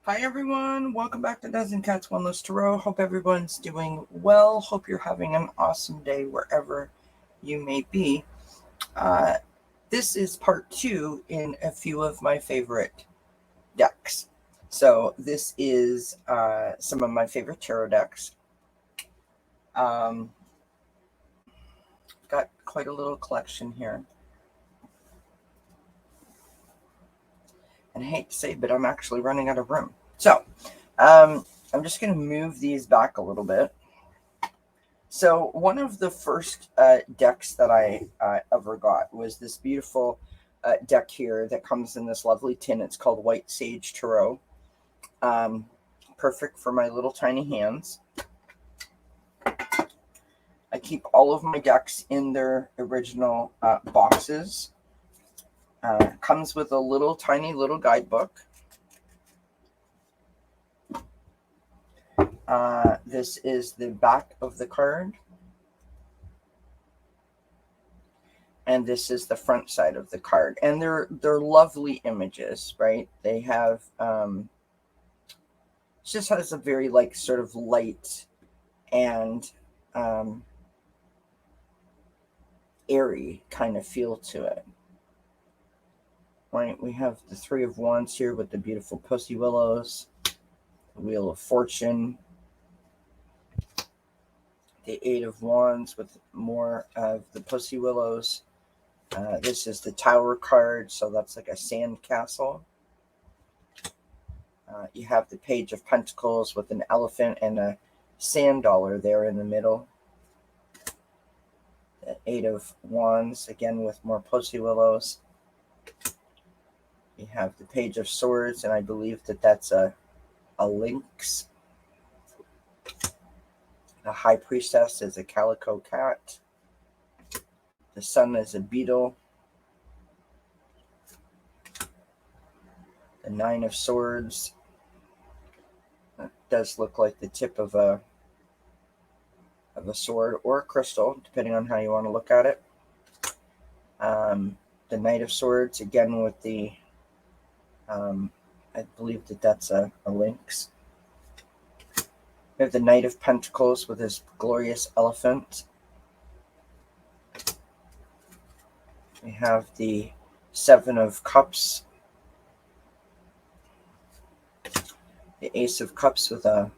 Hi everyone, welcome back to Dozen Cats One List Tarot. Hope everyone's doing well. Hope you're having an awesome day wherever you may be. Uh, this is part two in a few of my favorite decks. So this is some of my favorite tarot decks. Got quite a little collection here. And I hate to say, but I'm actually running out of room. So I'm just going to move these back a little bit. So one of the first decks that I ever got was this beautiful deck here that comes in this lovely tin. It's called White Sage Tarot. Perfect for my little tiny hands. I keep all of my decks in their original boxes. Comes with a little tiny little guidebook. This is the back of the card. And this is the front side of the card. And they're lovely images, right? They have it just has a very like sort of light and airy kind of feel to it. Right, we have the Three of Wands here with the beautiful pussy willows, the Wheel of Fortune, the Eight of Wands with more of the pussy willows. This is the Tower card, so that's like a sand castle. You have the Page of Pentacles with an elephant and a sand dollar there in the middle. The Eight of Wands, again with more pussy willows. You have the Page of Swords, and I believe that that's a lynx. The High Priestess is a calico cat. The Sun is a beetle. The Nine of Swords. That does look like the tip of a sword or a crystal, depending on how you want to look at it. The Knight of Swords, again with the, I believe that that's a lynx. We have the Knight of Pentacles with his glorious elephant. We have the Seven of Cups. The Ace of Cups with a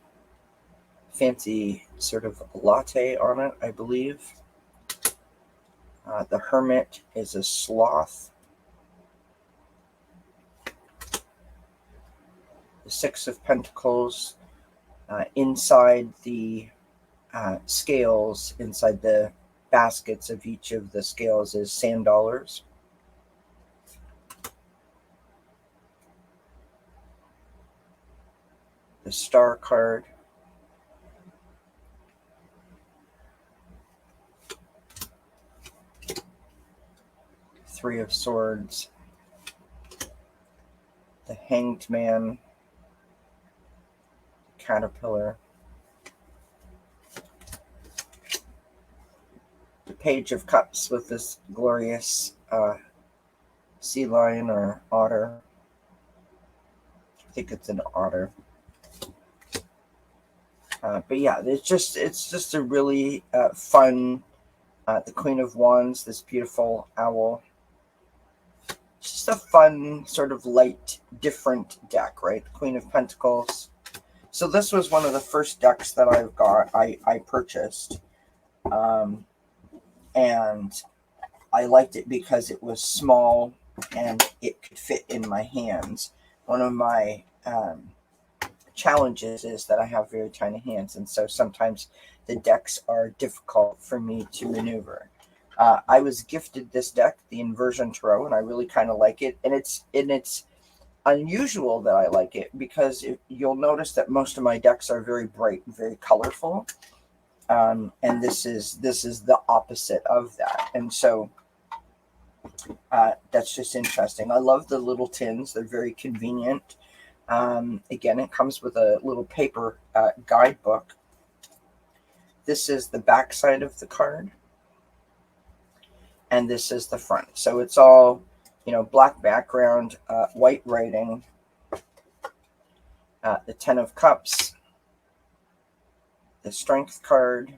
fancy sort of latte on it, I believe. The Hermit is a sloth. The Six of Pentacles. Inside the scales, inside the baskets of each of the scales is sand dollars. The Star card. Three of Swords. The Hanged Man. Caterpillar. The Page of Cups with this glorious sea lion or otter. I think it's an otter. But yeah, it's just a really fun. The Queen of Wands, this beautiful owl. Just a fun, sort of light, different deck, right? The Queen of Pentacles. So this was one of the first decks that I purchased. And I liked it because it was small and it could fit in my hands. One of my challenges is that I have very tiny hands, and so sometimes the decks are difficult for me to maneuver. I was gifted this deck, the Inversion Tarot, and I really kind of like it. And it's unusual that I like it because you'll notice that most of my decks are very bright and very colorful. And this is the opposite of that. And so that's just interesting. I love the little tins. They're very convenient. Again, it comes with a little paper guidebook. This is the back side of the card. And this is the front. So it's all, black background, white writing. the Ten of Cups, the Strength card.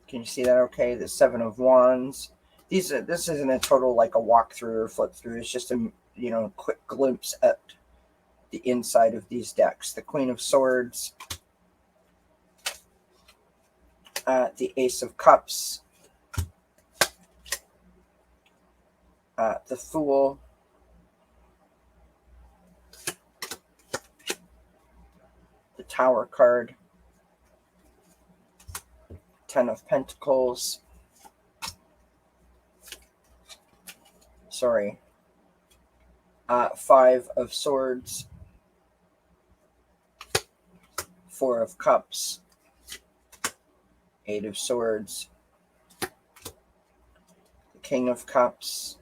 Can you see that okay? The Seven of Wands. This isn't a total like a walkthrough or flip through. It's just a quick glimpse at the inside of these decks. The Queen of Swords, the Ace of Cups, the Fool, the Tower card, Ten of Pentacles, Five of Swords, Four of Cups, Eight of Swords, the King of Cups.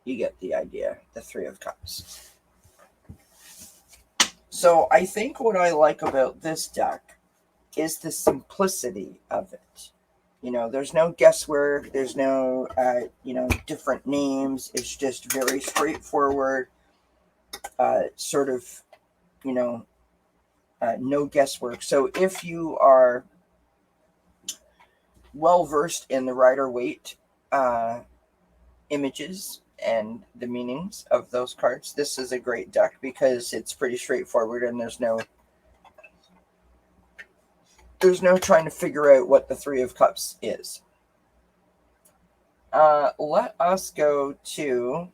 You get the idea, the Three of Cups. So I think what I like about this deck is the simplicity of it. There's no guesswork. There's no, different names. It's just very straightforward, no guesswork. So if you are well versed in the Rider-Waite images and the meanings of those cards, this is a great deck because it's pretty straightforward and there's no trying to figure out what the Three of Cups is. Let us go to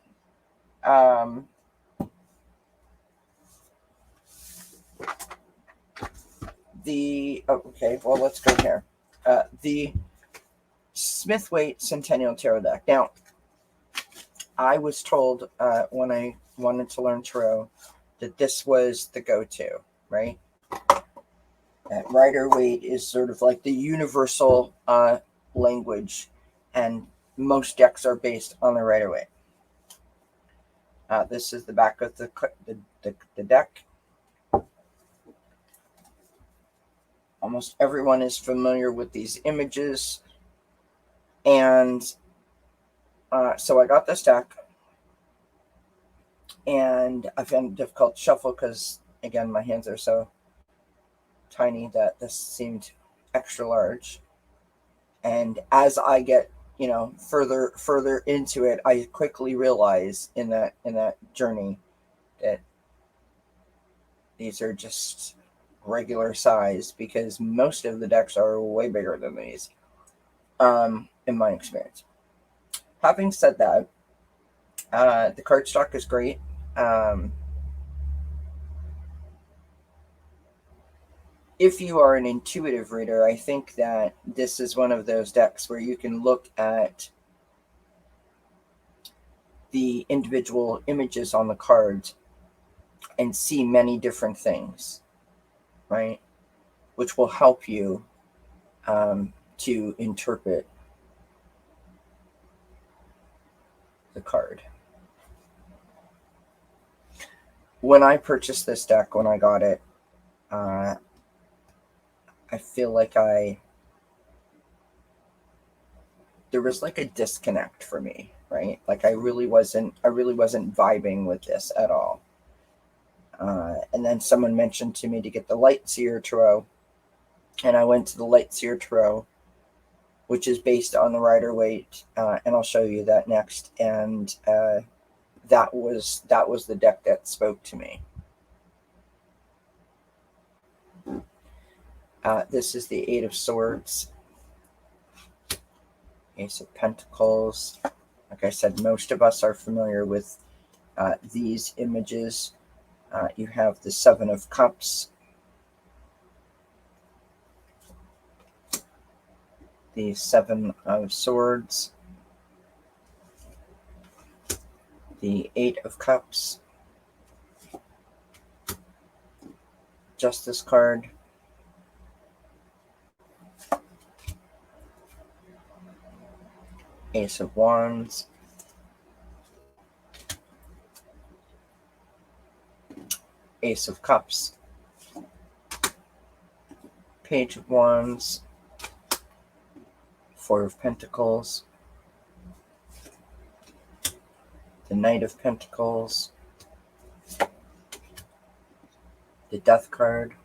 let's go here. The Smith-Waite Centennial Tarot deck. Now, I was told when I wanted to learn tarot that this was the go-to, right? Rider-Waite is sort of like the universal language, and most decks are based on the Rider-Waite. This is the back of the deck. Almost everyone is familiar with these images, and so I got this deck, and I found it difficult to shuffle because, again, my hands are so tiny that this seemed extra large. And as I get further into it, I quickly realize in that journey that these are just regular size, because most of the decks are way bigger than these, in my experience. Having said that, the cardstock is great. If you are an intuitive reader, I think that this is one of those decks where you can look at the individual images on the cards and see many different things, right? Which will help you to interpret the card. When I purchased this deck, when I got it, I feel like there was like a disconnect for me, right? Like I really wasn't vibing with this at all. And then someone mentioned to me to get the Light Seer Tarot, and I went to the Light Seer Tarot, which is based on the Rider-Waite, and I'll show you that next. And that was the deck that spoke to me. This is the Eight of Swords, Ace of Pentacles. Like I said, most of us are familiar with these images. You have the Seven of Cups, the Seven of Swords, the Eight of Cups, Justice card, Ace of Wands, Ace of Cups, Page of Wands, Four of Pentacles, the Knight of Pentacles, the Death card,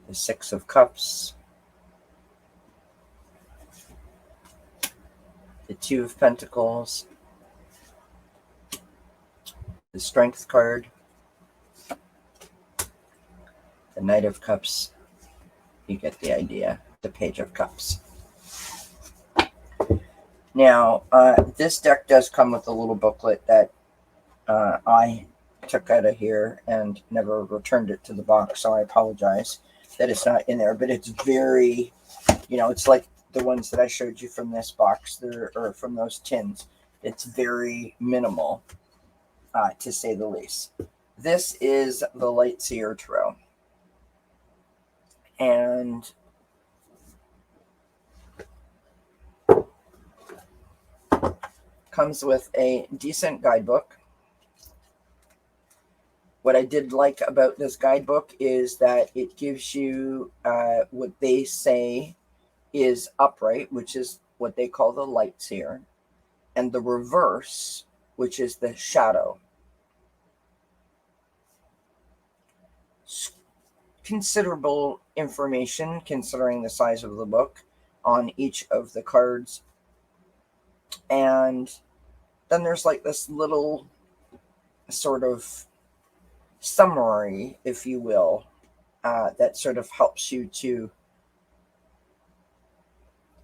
the Six of Cups, the Two of Pentacles, the Strength card, the Knight of Cups. You get the idea. The Page of Cups. Now, this deck does come with a little booklet that I took out of here and never returned it to the box, so I apologize that it's not in there. But it's very, it's like the ones that I showed you from this box, or from those tins. It's very minimal, to say the least. This is the Lightseer Tarot. And comes with a decent guidebook. What I did like about this guidebook is that it gives you what they say is upright, which is what they call the Lightseer, and the reverse, which is the shadow. Considerable information, considering the size of the book, on each of the cards. And then there's like this little sort of summary, if you will, that sort of helps you to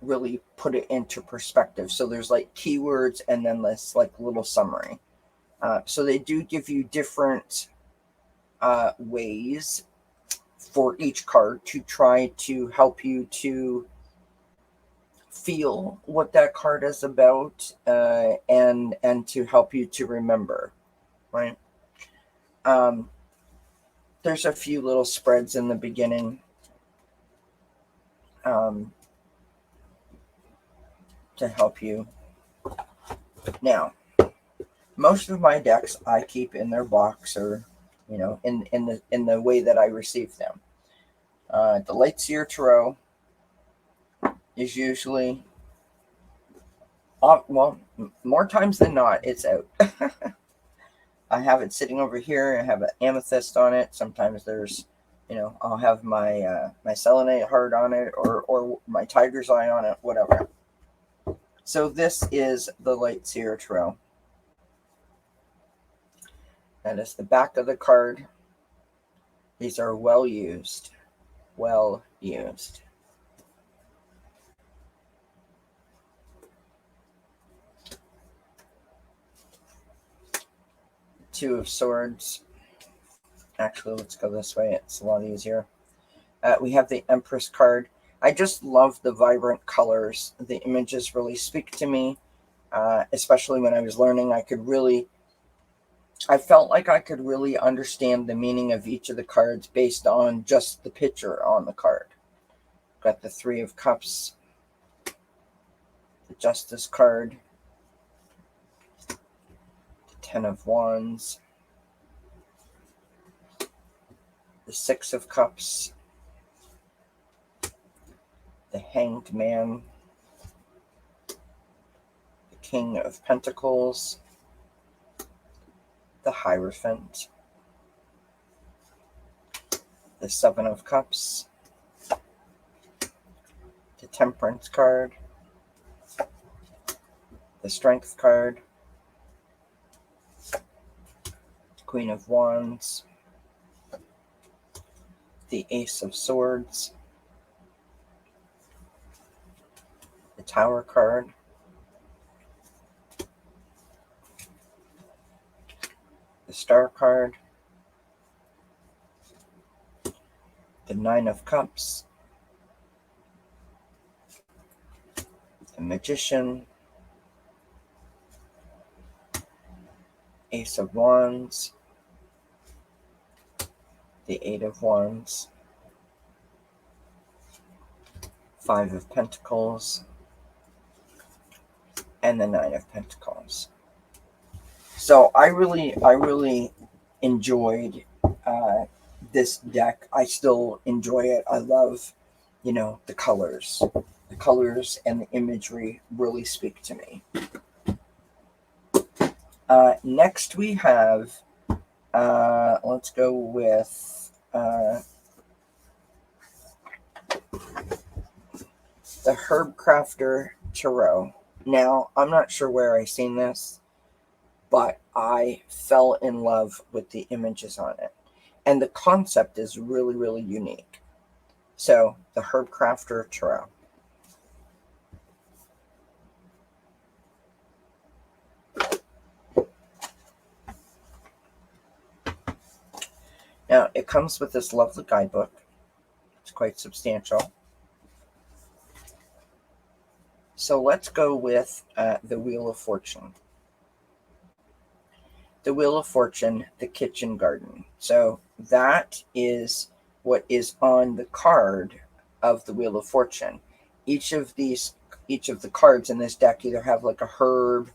really put it into perspective. So there's like keywords and then this like little summary. So they do give you different ways for each card to try to help you to feel what that card is about, and to help you to remember, right? There's a few little spreads in the beginning, to help you. Now, most of my decks I keep in their box, or in the way that I receive them. The Lightseer Tarot is usually, well, more times than not, it's out. I have it sitting over here. I have an amethyst on it. Sometimes there's, I'll have my my selenite heart on it, or my tiger's eye on it, whatever. So this is the Lightseer Tarot. That is the back of the card. These are well used. Well used. Two of Swords. Actually, let's go this way. It's a lot easier. We have the Empress card. I just love the vibrant colors. The images really speak to me, especially when I was learning. I felt like I could really understand the meaning of each of the cards based on just the picture on the card. Got the Three of Cups, the Justice card, the Ten of Wands, the Six of Cups, the Hanged Man, the King of Pentacles, the Hierophant, the Seven of Cups, the Temperance card, the Strength card, Queen of Wands, the Ace of Swords, the Tower card, the Star card, the Nine of Cups, the Magician, Ace of Wands, the Eight of Wands, Five of Pentacles, and the Nine of Pentacles. So I really enjoyed this deck. I still enjoy it. I love, the colors. The colors and the imagery really speak to me. Next we have Let's go with the Herb Crafter Tarot. Now, I'm not sure where I seen this, but I fell in love with the images on it. And the concept is really, really unique. So, the Herb Crafter Tarot. Now, it comes with this lovely guidebook. It's quite substantial. So, let's go with the Wheel of Fortune. The Wheel of Fortune, the kitchen garden. So that is what is on the card of the Wheel of Fortune. Each of the cards in this deck either have like a herb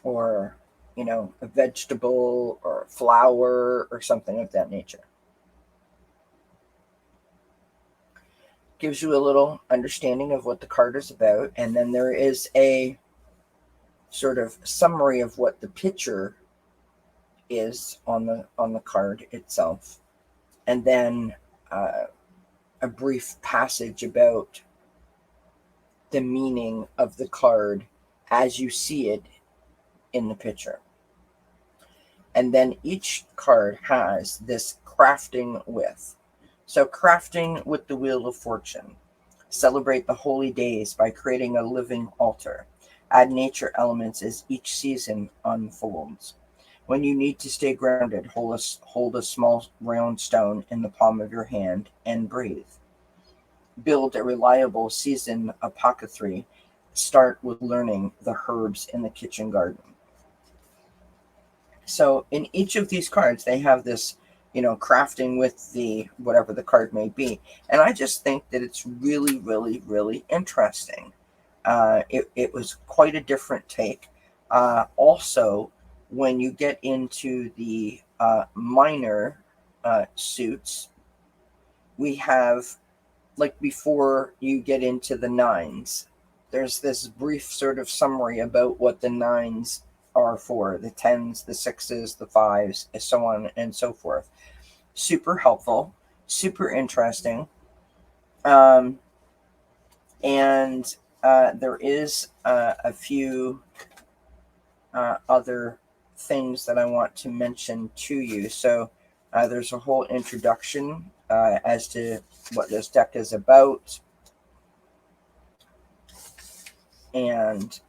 or, a vegetable or a flower or something of that nature. Gives you a little understanding of what the card is about, and then there is a sort of summary of what the picture is on the card itself, and then a brief passage about the meaning of the card as you see it in the picture. And then each card has this crafting with. So crafting with the Wheel of Fortune. Celebrate the holy days by creating a living altar. Add nature elements as each season unfolds. When you need to stay grounded, hold a small round stone in the palm of your hand and breathe. Build a reliable season apothecary. Start with learning the herbs in the kitchen garden. So in each of these cards, they have this, crafting with the whatever the card may be. And I just think that it's really, really, really interesting. It was quite a different take. Also, when you get into the minor suits, we have, like before you get into the nines, there's this brief sort of summary about what the nines are for, the tens, the sixes, the fives, and so on and so forth. Super helpful, super interesting. And there is a few other things that I want to mention to you. So there's a whole introduction as to what this deck is about. And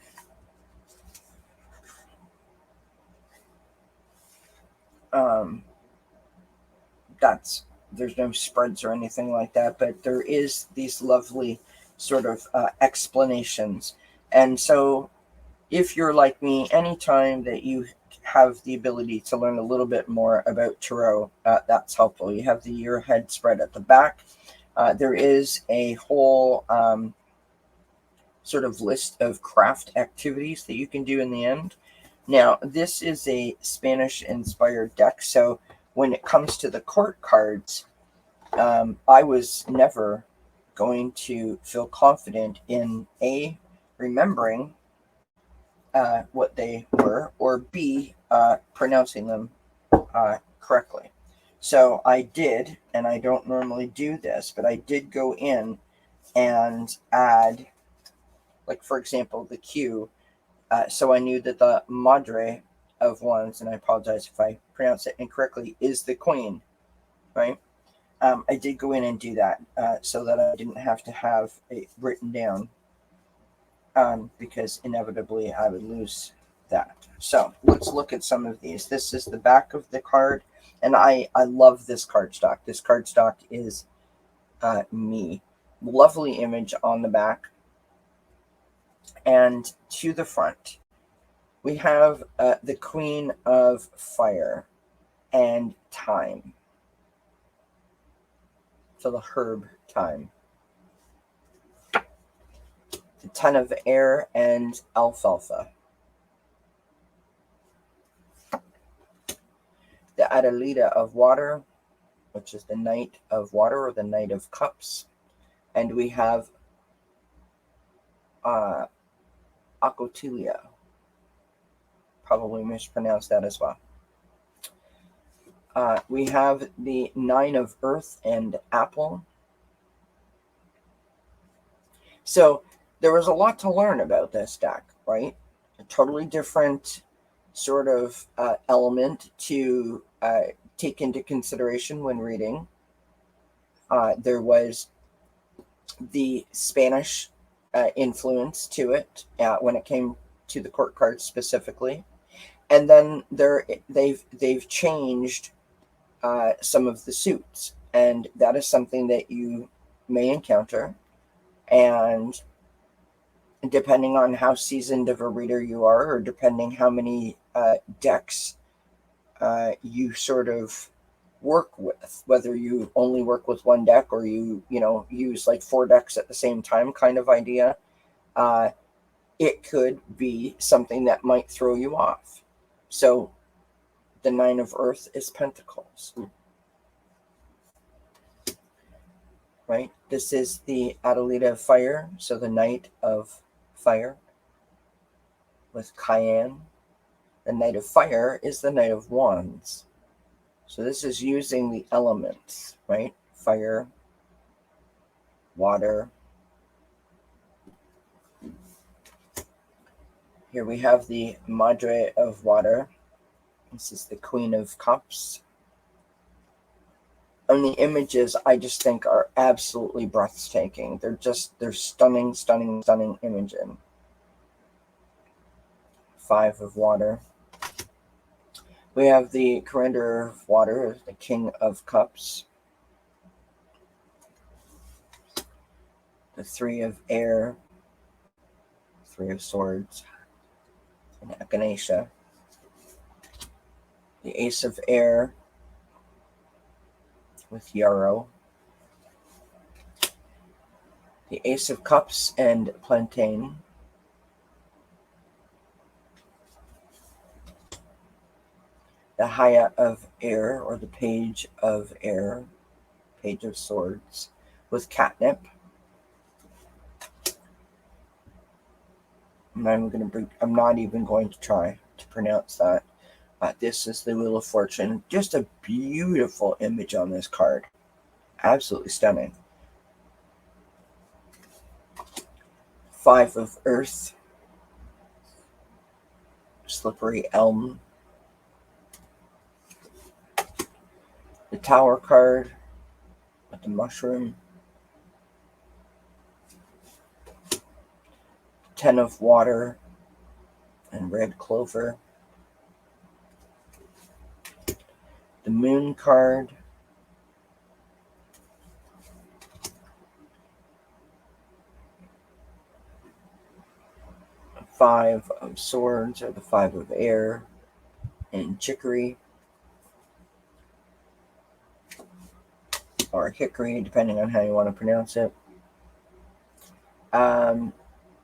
there's no spreads or anything like that, but there is these lovely sort of explanations. And so if you're like me, anytime that you have the ability to learn a little bit more about tarot, that's helpful. You have the year ahead spread at the back. There is a whole sort of list of craft activities that you can do in the end. Now, this is a Spanish-inspired deck, so when it comes to the court cards, I was never going to feel confident in A, remembering what they were, or B, pronouncing them correctly. So I did, and I don't normally do this, but I did go in and add, like, for example, the Q. So I knew that the Madre of Wands, and I apologize if I pronounce it incorrectly, is the Queen, right? I did go in and do that so that I didn't have to have it written down because inevitably I would lose that. So let's look at some of these. This is the back of the card, and I love this cardstock. This cardstock is me. Lovely image on the back. And to the front, we have the Queen of Fire and Time. So the herb time. The Ten of Air and Alfalfa. The Adelita of Water, which is the Knight of Water or the Knight of Cups. And we have Acotilia. Probably mispronounced that as well. We have the Nine of Earth and Apple. So there was a lot to learn about this deck, right? A totally different sort of element to take into consideration when reading. There was the Spanish influence to it when it came to the court cards specifically, and then they've changed some of the suits, and that is something that you may encounter. And depending on how seasoned of a reader you are, or depending how many decks you sort of work with, whether you only work with one deck or you use like 4 decks at the same time kind of idea, it could be something that might throw you off. So the Nine of Earth is Pentacles, right? This is the Adelita of Fire, so the Knight of Fire with Cayenne. The Knight of Fire is the Knight of Wands. So this is using the elements, right? Fire, water. Here we have the Madre of Water. This is the Queen of Cups. And the images, I just think, are absolutely breathtaking. They're stunning, stunning, stunning imaging. Five of Water. We have the Commander of Water, the King of Cups. The Three of Air. Three of Swords. And Echinacea. The Ace of Air with Yarrow. The Ace of Cups and Plantain. The Haya of Air, or the Page of Air, Page of Swords, with Catnip. I'm not even going to try to pronounce that. This is the Wheel of Fortune. Just a beautiful image on this card. Absolutely stunning. Five of Earth. Slippery Elm. The Tower card with the mushroom. Ten of Water and Red Clover. The Moon card. Five of Swords, or the Five of Air, and Chicory, or Hickory, depending on how you want to pronounce it.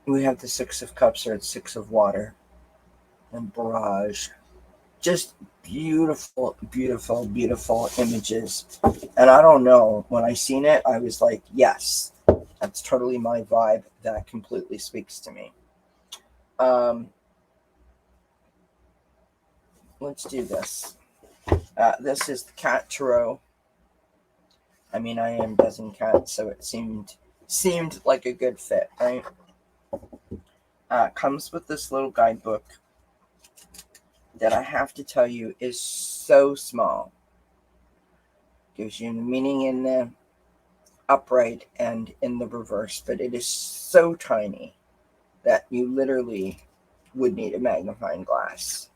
We have the Six of Cups, or the Six of Water, and Barrage. Just beautiful, beautiful, beautiful images. And I don't know, when I seen it, I was like, yes, that's totally my vibe. That completely speaks to me. Let's do this. This is the Cat Tarot. I mean, I am dozen cats, so it seemed like a good fit, right? Comes with this little guidebook that I have to tell you is so small. Gives you the meaning in the upright and in the reverse, but it is so tiny that you literally would need a magnifying glass.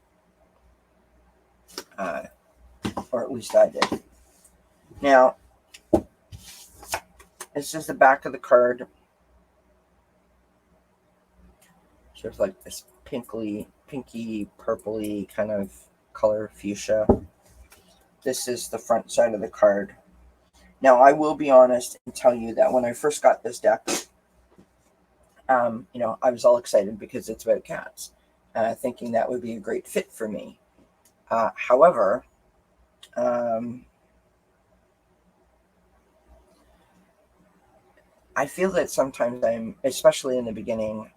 Or at least I did. Now, this is the back of the card. Sort of like this pinky, purpley kind of color, fuchsia. This is the front side of the card. Now, I will be honest and tell you that when I first got this deck, I was all excited because it's about cats, thinking that would be a great fit for me. However, I feel that sometimes especially in the beginning,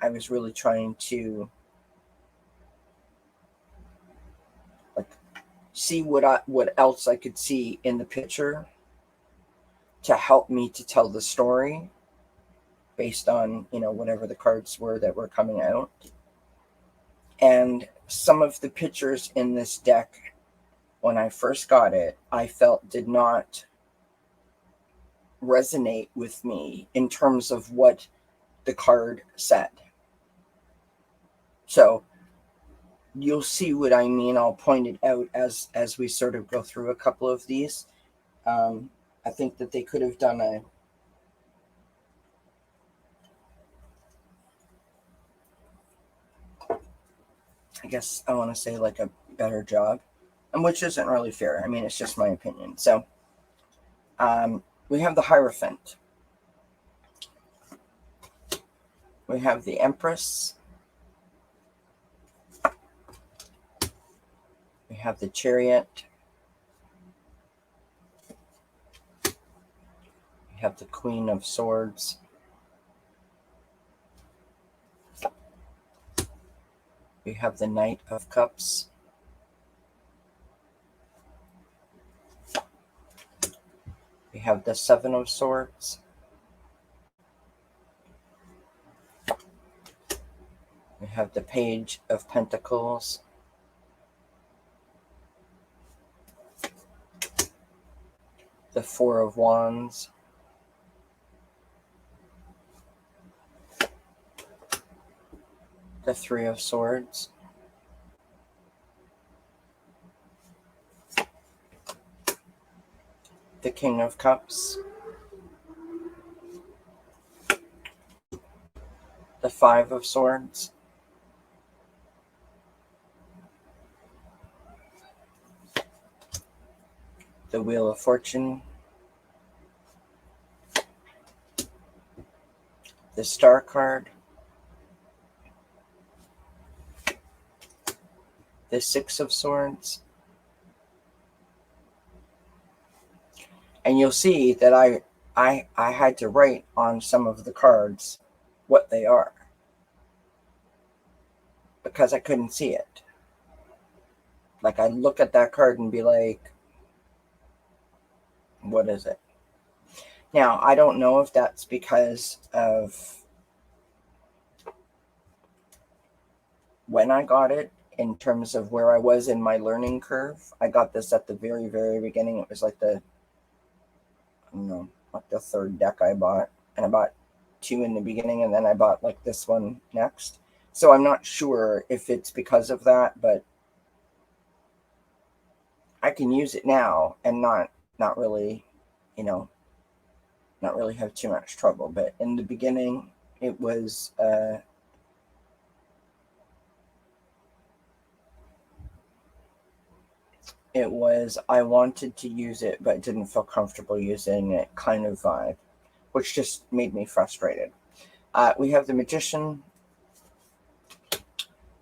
I was really trying to see what else I could see in the picture to help me to tell the story based on, whatever the cards were that were coming out. And some of the pictures in this deck, when I first got it, I felt did not resonate with me in terms of what the card said. So you'll see what I mean. I'll point it out as we sort of go through a couple of these. I think that they could have done I guess I want to say like a better job, and which isn't really fair. I mean, it's just my opinion. So we have the Hierophant. We have the Empress. We have the Chariot. We have the Queen of Swords. We have the Knight of Cups. We have the Seven of Swords. We have the Page of Pentacles. The Four of Wands. The Three of Swords. The King of Cups. The Five of Swords. The Wheel of Fortune. The Star card. The Six of Swords. And you'll see that I had to write on some of the cards what they are, because I couldn't see it. Like, I'd look at that card and be like, what is it? Now, I don't know if that's because of when I got it, in terms of where I was in my learning curve. I got this at the very, very beginning. It was like the third deck I bought. And I bought two in the beginning, and then I bought like this one next. So I'm not sure if it's because of that, but I can use it now and not really, not really have too much trouble. But in the beginning, it was I wanted to use it but didn't feel comfortable using it kind of vibe, which just made me frustrated. We have the Magician.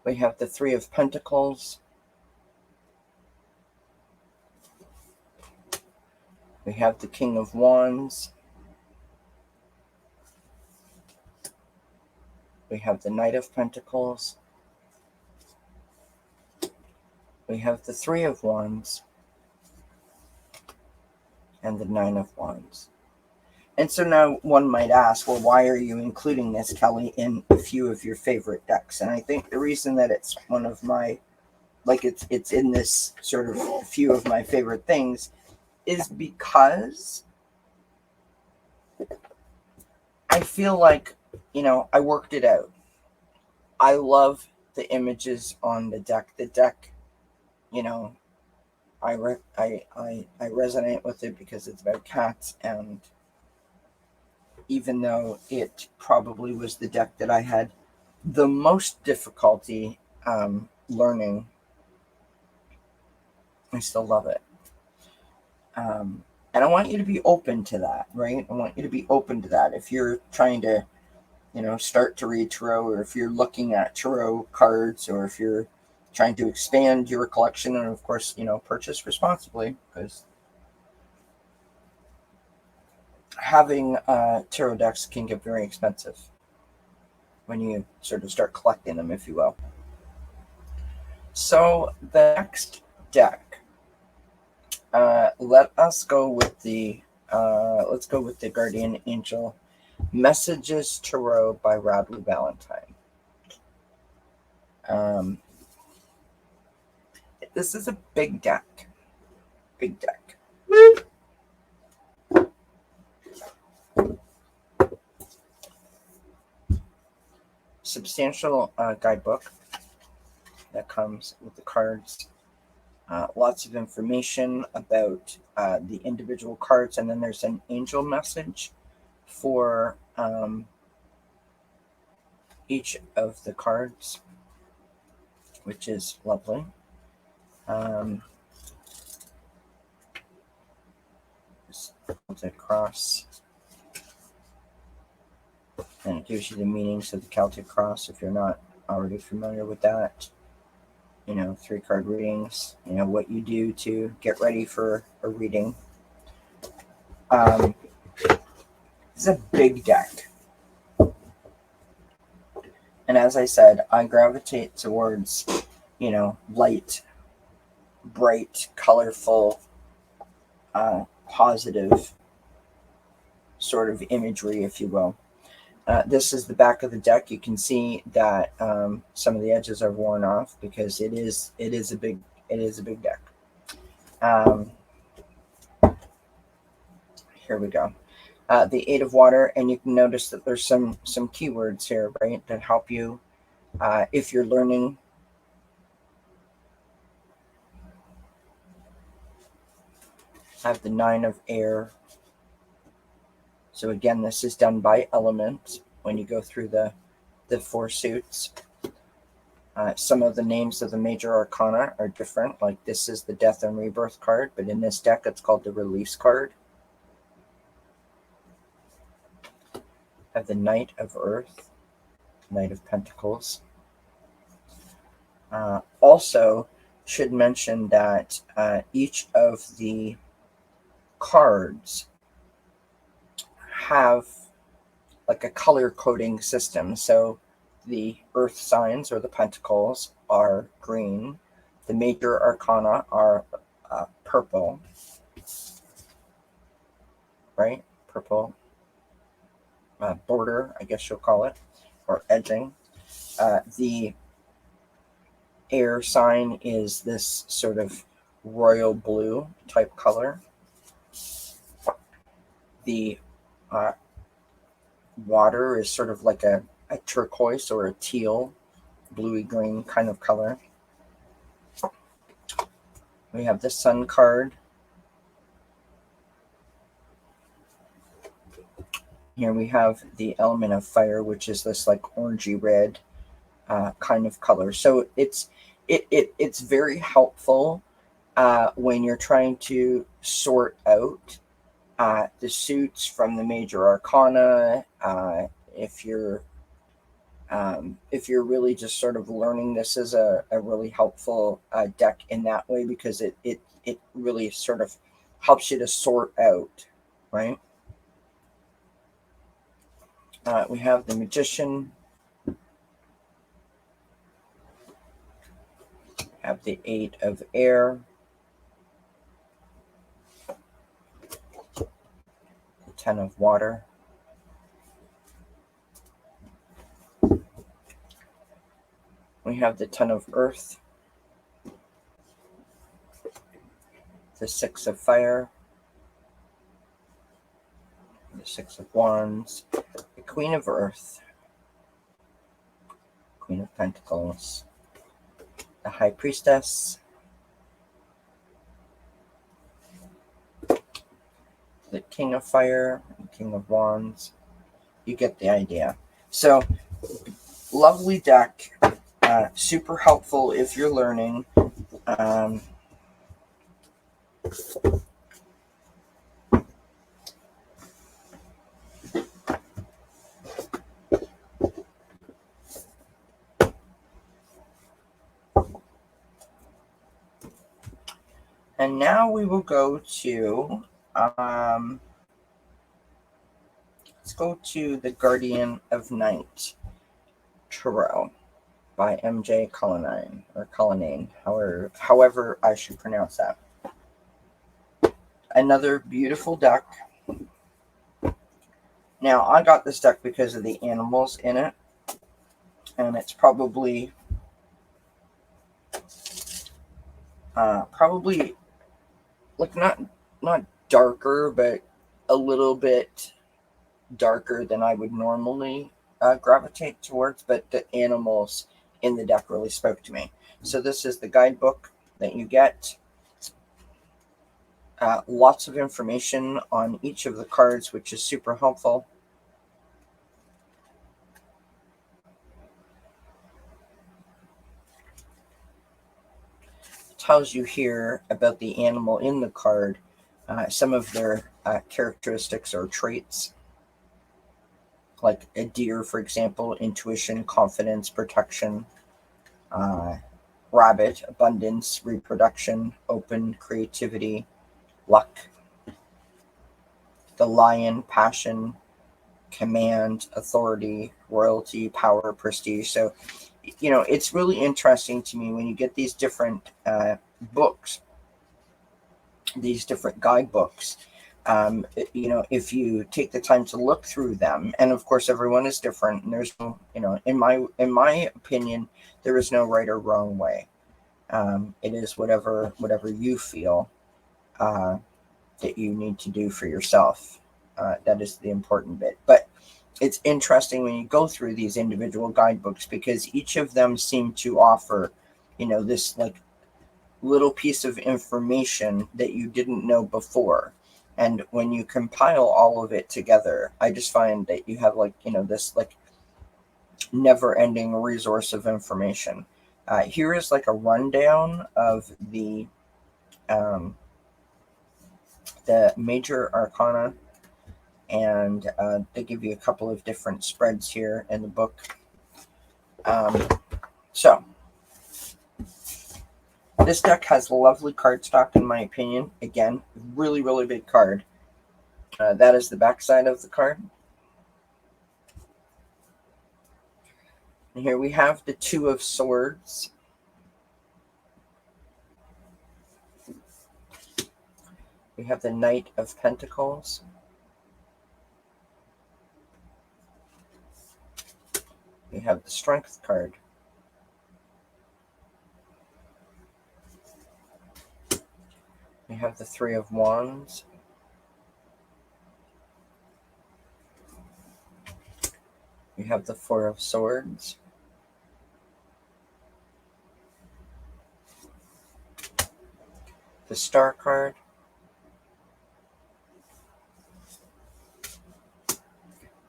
We have the Three of Pentacles. We have the King of Wands. We have the Knight of Pentacles. We have the Three of Wands. And the Nine of Wands. And so now one might ask, well, why are you including this, Kelly, in a few of your favorite decks? And I think the reason that it's one of my, like it's in this sort of few of my favorite things is because I feel like, I worked it out. I love the images on the deck. The deck, I resonate with it because it's about cats, and even though it probably was the deck that I had the most difficulty learning, I still love it. And I want you to be open to that, right? I want you to be open to that. If you're trying to, start to read tarot, or if you're looking at tarot cards, or if you're trying to expand your collection, and of course, purchase responsibly, because having tarot decks can get very expensive when you sort of start collecting them, if you will. So the next deck Let us go with the let's go with the Guardian Angel Messages Tarot by Radley Valentine. This is a big deck. Big deck. Substantial guidebook that comes with the cards. Lots of information about the individual cards, and then there's an angel message for each of the cards, which is lovely. Just put it across, and it gives you the meanings of the Celtic cross if you're not already familiar with that. 3-card readings, what you do to get ready for a reading. It's a big deck. And as I said, I gravitate towards, light, bright, colorful, positive sort of imagery, if you will. This is the back of the deck. You can see that some of the edges are worn off because it is a big deck. Here we go. The 8 of Water, and you can notice that there's some keywords here, right, that help you if you're learning. I have the 9 of Air. So again, this is done by element when you go through the 4 suits. Some of the names of the major arcana are different. Like this is the Death and Rebirth card, but in this deck, it's called the Release card. I have the Knight of Earth, Knight of Pentacles. Also, should mention that each of the cards have like a color coding system. So the earth signs or the pentacles are green. The major arcana are purple, right? Purple border, I guess you'll call it, or edging. The air sign is this sort of royal blue type color. The water is sort of like a turquoise or a teal, bluey green kind of color. We have the Sun card. Here we have the element of fire, which is this like orangey red kind of color. So it's very helpful when you're trying to sort out the suits from the major arcana. If you're really just sort of learning, this is a really helpful deck in that way, because it really sort of helps you to sort out, right? We have the Magician. Have the 8 of Air. The 10 of Water. We have the 10 of Earth. The 6 of Fire. The 6 of Wands. The Queen of Earth. Queen of Pentacles. The High Priestess. The King of Fire. And King of Wands. You get the idea. So, lovely deck. Super helpful if you're learning. And now we will go to, let's go to the Guardian of Night Tarot by MJ Cullinane, or Cullinane, however I should pronounce that. Another beautiful deck. Now, I got this deck because of the animals in it, and it's probably like not darker, but a little bit darker than I would normally gravitate towards. But the animals in the deck really spoke to me. So this is the guidebook that you get. Lots of information on each of the cards, which is super helpful. It tells you here about the animal in the card, some of their characteristics or traits, like a deer, for example, intuition, confidence, protection. Rabbit, abundance, reproduction, open, creativity, luck. The lion, passion, command, authority, royalty, power, prestige. So, it's really interesting to me when you get these different books, these different guidebooks. If you take the time to look through them, and of course everyone is different, and there's no, in my opinion, there is no right or wrong way. It is whatever you feel that you need to do for yourself. That is the important bit. But it's interesting when you go through these individual guidebooks, because each of them seem to offer, this like little piece of information that you didn't know before. And when you compile all of it together, I just find that you have this like never ending resource of information. Here is like a rundown of the major arcana, and they give you a couple of different spreads here in the book. So this deck has lovely cardstock, in my opinion. Again, really, really big card. That is the back side of the card. And here we have the Two of Swords. We have the Knight of Pentacles. We have the Strength card. We have the Three of Wands. We have the Four of Swords. The Star card.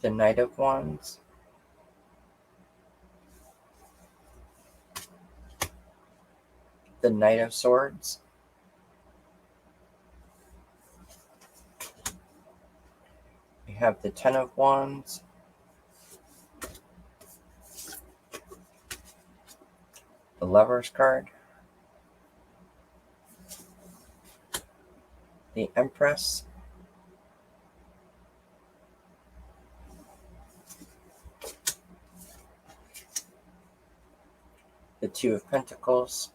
The Knight of Wands. The Knight of Swords. We have the Ten of Wands. The Lover's card. The Empress. The Two of Pentacles.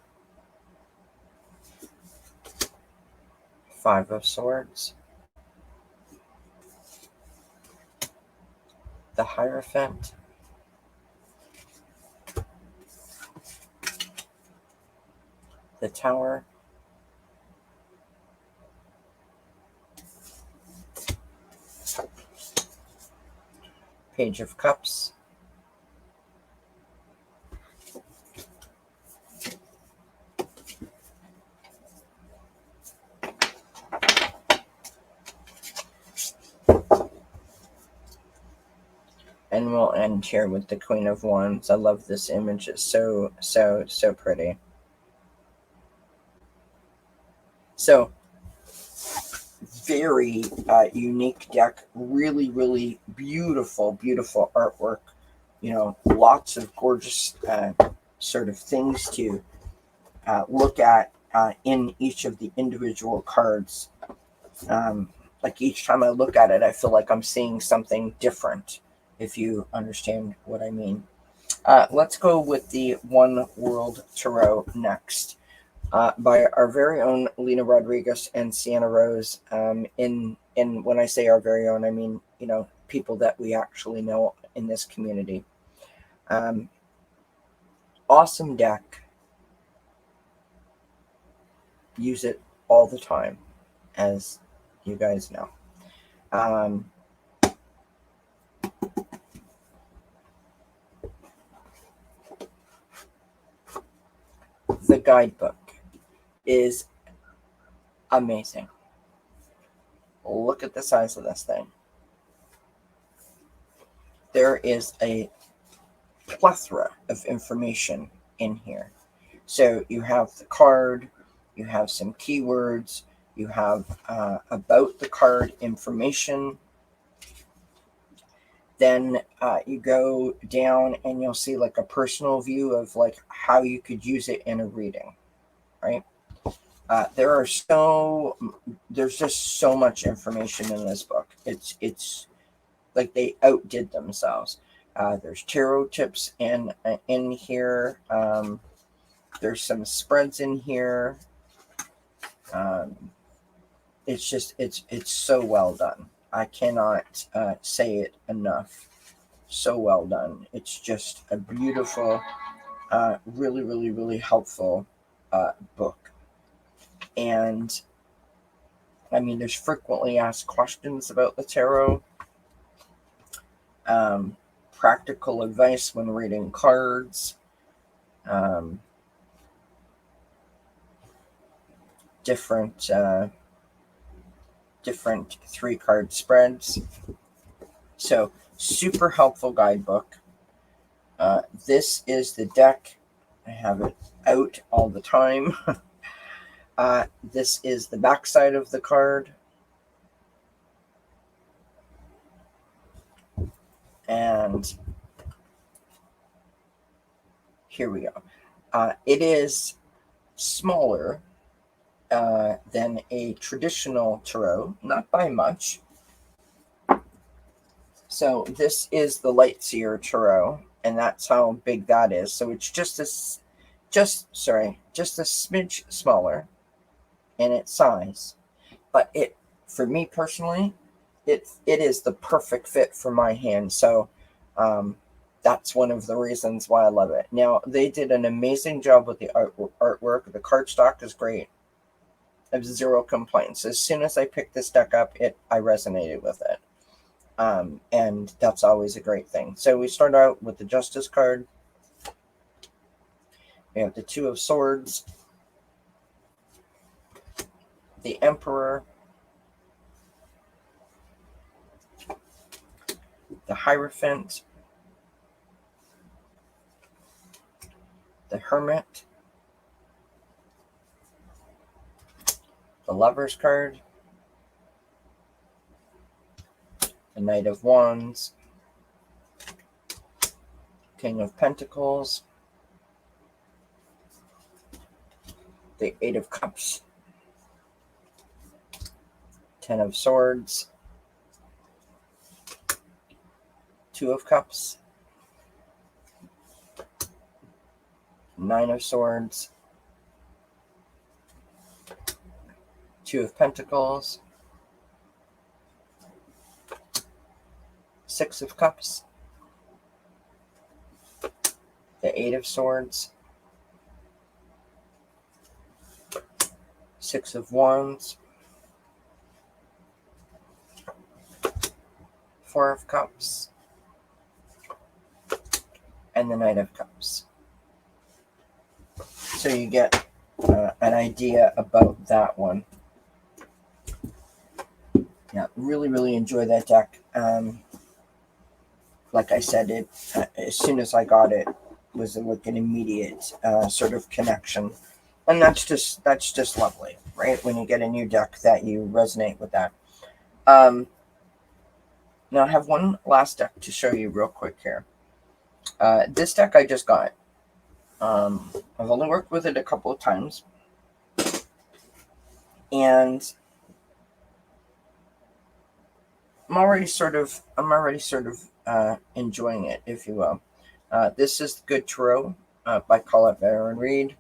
Five of Swords. The Hierophant. The Tower. Page of Cups. And we'll end here with the Queen of Wands. I love this image. It's so, so, so pretty. So, very unique deck. Really, really beautiful, beautiful artwork. Lots of gorgeous sort of things to look at in each of the individual cards. Like each time I look at it, I feel like I'm seeing something different, if you understand what I mean. Let's go with the One World Tarot next. by our very own Lena Rodriguez and Sienna Rose. In when I say our very own, I mean, you know, people that we actually know in this community. Um, awesome deck. Use it all the time, as you guys know. The guidebook is amazing. Look at the size of this thing. There is a plethora of information in here. So you have the card, you have some keywords, you have about the card information. Then you go down and you'll see like a personal view of like how you could use it in a reading, right? There's just so much information in this book. It's like they outdid themselves. There's tarot tips in here. There's some spreads in here. It's so well done. I cannot say it enough. So well done. It's just a beautiful, really, really, really helpful book. And I mean, there's frequently asked questions about the tarot. Practical advice when reading cards. Different 3-card spreads. So super helpful guidebook. This is the deck. I have it out all the time. This is the back side of the card. And here we go. It is smaller than a traditional tarot, not by much. So this is the Lightseer tarot, and that's how big that is. So it's just a smidge smaller in its size, but for me personally, it is the perfect fit for my hand. So that's one of the reasons why I love it. Now, they did an amazing job with the artwork. The cardstock is great. I have 0 complaints. As soon as I picked this deck up, I resonated with it. And that's always a great thing. So we start out with the Justice card. We have the 2 of Swords, the Emperor, the Hierophant, the Hermit, the Lover's card, the Knight of Wands, King of Pentacles, the 8 of Cups, 10 of Swords, 2 of Cups, 9 of Swords, 2 of Pentacles, 6 of Cups, the 8 of Swords, 6 of Wands, 4 of Cups, and the Knight of Cups. So you get an idea about that one. Yeah, really, really enjoy that deck. Like I said, as soon as I got it, was like an immediate sort of connection, and that's just lovely, right? When you get a new deck that you resonate with that. Now I have one last deck to show you real quick here. This deck I just got. I've only worked with it a couple of times, and I'm already sort of enjoying it, if you will. This is Good Tarot by Colette Baron Reed.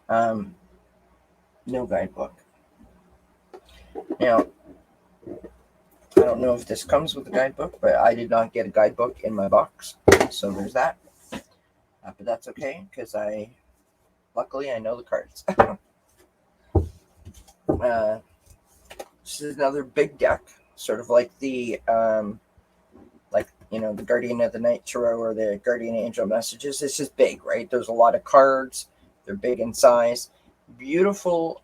No guidebook. Now, I don't know if this comes with a guidebook, but I did not get a guidebook in my box. So there's that. But that's okay, because luckily I know the cards. This is another big deck, sort of like the the Guardian of the Night Tarot or the Guardian Angel Messages. It's just big, right? There's a lot of cards. They're big in size. Beautiful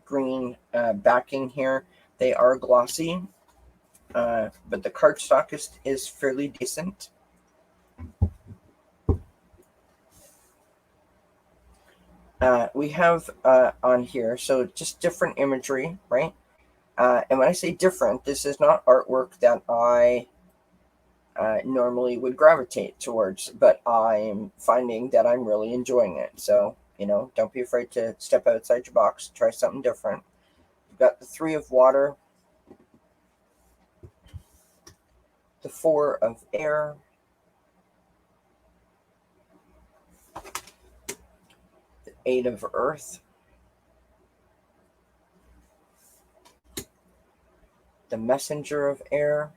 green backing here. They are glossy, but the cardstock is fairly decent. We have on here, so just different imagery, right? And when I say different, this is not artwork that I normally would gravitate towards, but I'm finding that I'm really enjoying it. So, don't be afraid to step outside your box, try something different. You've got the 3 of water, the 4 of air, the 8 of earth, the messenger of air,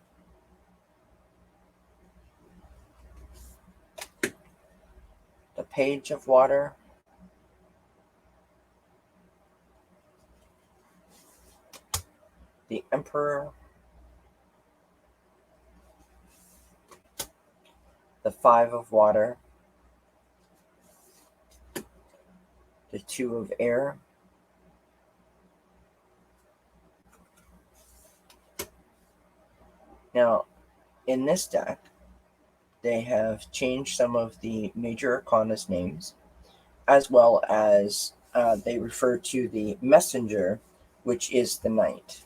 the page of water, the emperor, the 5 of water, the 2 of air, now in this deck they have changed some of the major arcana's names, as well as they refer to the messenger, which is the knight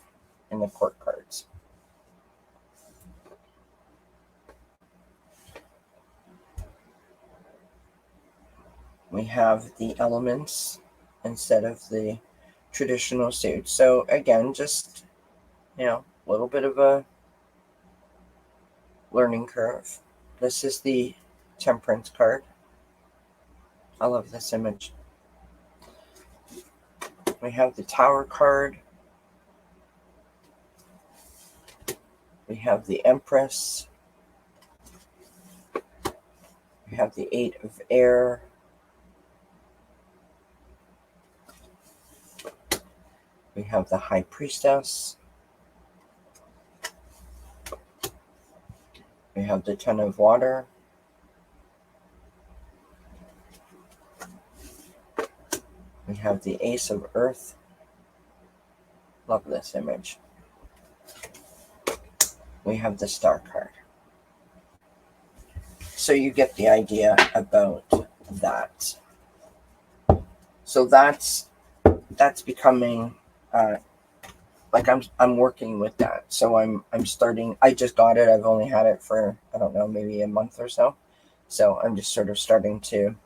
in the court cards. We have the elements instead of the traditional suit. So again, just, a little bit of a learning curve. This is the Temperance card. I love this image. We have the Tower card. We have the Empress. We have the 8 of air. We have the High Priestess. We have the 10 of water. We have the Ace of earth. Love this image. We have the Star card. So you get the idea about that. So that's becoming like I'm working with that. So I'm starting. I just got it. I've only had it for, I don't know, maybe a month or so. So I'm just sort of starting to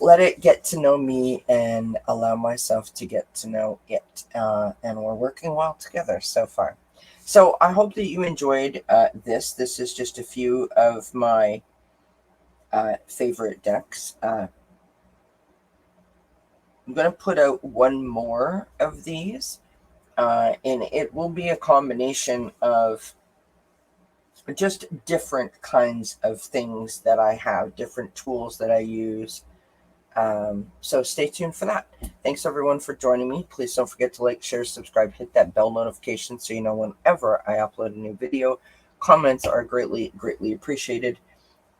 let it get to know me and allow myself to get to know it. And we're working well together so far. So I hope that you enjoyed this. This is just a few of my favorite decks. I'm going to put out one more of these, and it will be a combination of just different kinds of things that I have, different tools that I use. So stay tuned for that. Thanks everyone for joining me. Please don't forget to like, share, subscribe, hit that bell notification so you know whenever I upload a new video. Comments are greatly appreciated.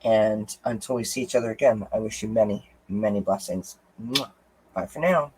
And until we see each other again, I wish you many, many blessings. Bye for now.